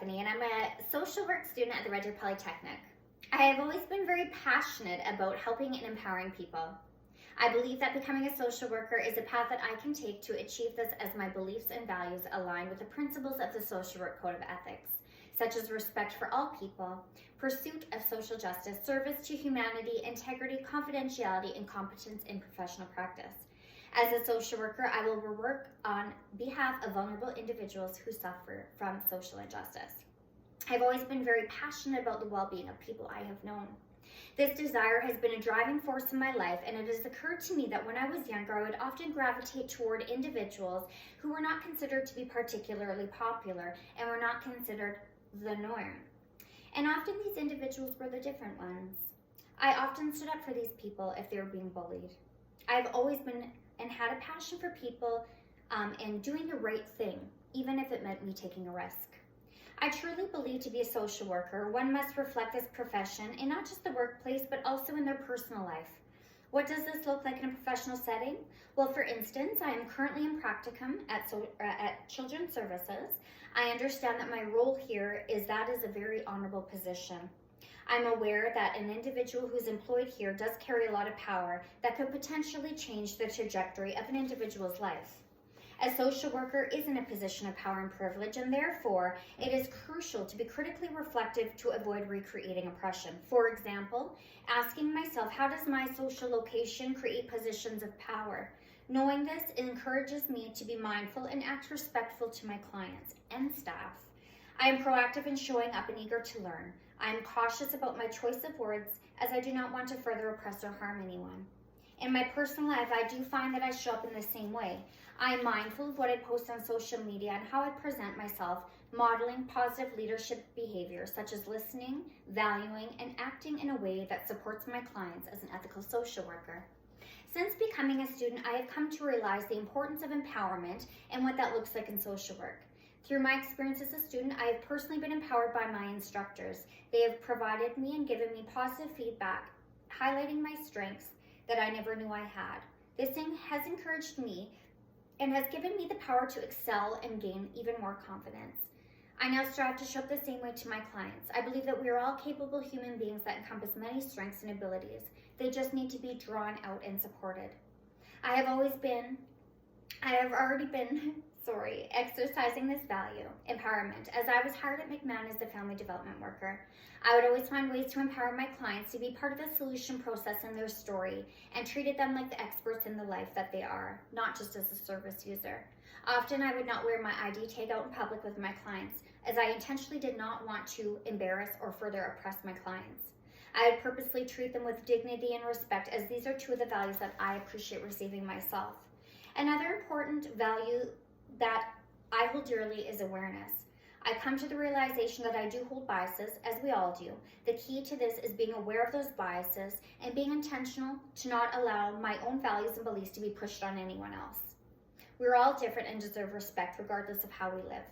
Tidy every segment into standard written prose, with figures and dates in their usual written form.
Stephanie, and I'm a social work student at the Red Deer Polytechnic. I have always been very passionate about helping and empowering people. I believe that becoming a social worker is a path that I can take to achieve this, as my beliefs and values align with the principles of the Social Work Code of Ethics, such as respect for all people, pursuit of social justice, service to humanity, integrity, confidentiality, and competence in professional practice. As a social worker, I will work on behalf of vulnerable individuals who suffer from social injustice. I've always been very passionate about the well-being of people I have known. This desire has been a driving force in my life, and it has occurred to me that when I was younger, I would often gravitate toward individuals who were not considered to be particularly popular and were not considered the norm. And often these individuals were the different ones. I often stood up for these people if they were being bullied. I've always been and had a passion for people and doing the right thing, even if it meant me taking a risk. I truly believe to be a social worker, one must reflect this profession in not just the workplace, but also in their personal life. What does this look like in a professional setting? Well, for instance, I am currently in practicum at Children's Services. I understand that my role here is a very honorable position. I'm aware that an individual who's employed here does carry a lot of power that could potentially change the trajectory of an individual's life. A social worker is in a position of power and privilege, and therefore it is crucial to be critically reflective to avoid recreating oppression. For example, asking myself, how does my social location create positions of power? Knowing this encourages me to be mindful and act respectful to my clients and staff. I am proactive in showing up and eager to learn. I am cautious about my choice of words, as I do not want to further oppress or harm anyone. In my personal life, I do find that I show up in the same way. I am mindful of what I post on social media and how I present myself, modeling positive leadership behavior such as listening, valuing, and acting in a way that supports my clients as an ethical social worker. Since becoming a student, I have come to realize the importance of empowerment and what that looks like in social work. Through my experience as a student, I have personally been empowered by my instructors. They have provided me and given me positive feedback, highlighting my strengths that I never knew I had. This thing has encouraged me and has given me the power to excel and gain even more confidence. I now strive to show up the same way to my clients. I believe that we are all capable human beings that encompass many strengths and abilities. They just need to be drawn out and supported. I have already been exercising this value, empowerment, as I was hired at McMahon as the family development worker. I would always find ways to empower my clients to be part of the solution process in their story and treated them like the experts in the life that they are, not just as a service user. Often I would not wear my ID tag out in public with my clients, as I intentionally did not want to embarrass or further oppress my clients. I would purposely treat them with dignity and respect, as these are two of the values that I appreciate receiving myself. Another important value that I hold dearly is awareness. I come to the realization that I do hold biases, as we all do. The key to this is being aware of those biases and being intentional to not allow my own values and beliefs to be pushed on anyone else. We're all different and deserve respect regardless of how we live.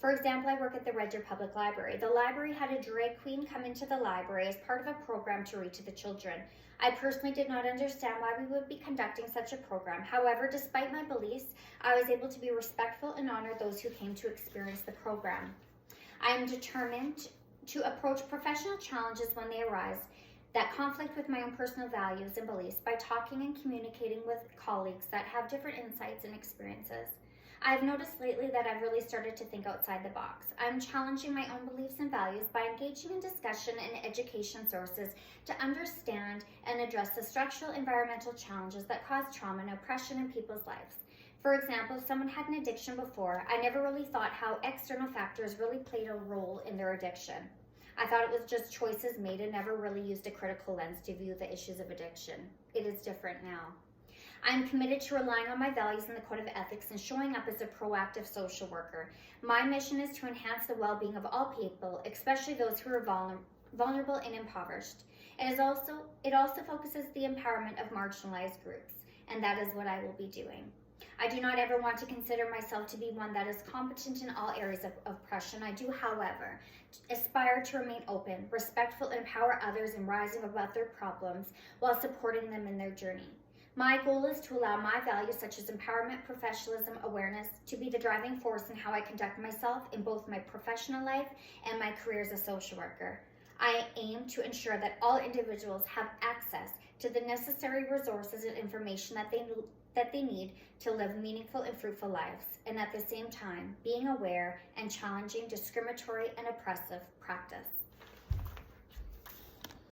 For example, I work at the Red Deer Public Library. The library had a drag queen come into the library as part of a program to read to the children. I personally did not understand why we would be conducting such a program. However, despite my beliefs, I was able to be respectful and honor those who came to experience the program. I am determined to approach professional challenges when they arise that conflict with my own personal values and beliefs by talking and communicating with colleagues that have different insights and experiences. I've noticed lately that I've really started to think outside the box. I'm challenging my own beliefs and values by engaging in discussion and education sources to understand and address the structural environmental challenges that cause trauma and oppression in people's lives. For example, if someone had an addiction before, I never really thought how external factors really played a role in their addiction. I thought it was just choices made and never really used a critical lens to view the issues of addiction. It is different now. I am committed to relying on my values and the code of ethics and showing up as a proactive social worker. My mission is to enhance the well-being of all people, especially those who are vulnerable and impoverished. It also focuses the empowerment of marginalized groups, and that is what I will be doing. I do not ever want to consider myself to be one that is competent in all areas of oppression. I do, however, aspire to remain open, respectful, and empower others in rising above their problems while supporting them in their journey. My goal is to allow my values such as empowerment, professionalism, awareness to be the driving force in how I conduct myself in both my professional life and my career as a social worker. I aim to ensure that all individuals have access to the necessary resources and information that they need to live meaningful and fruitful lives, and at the same time being aware and challenging discriminatory and oppressive practice.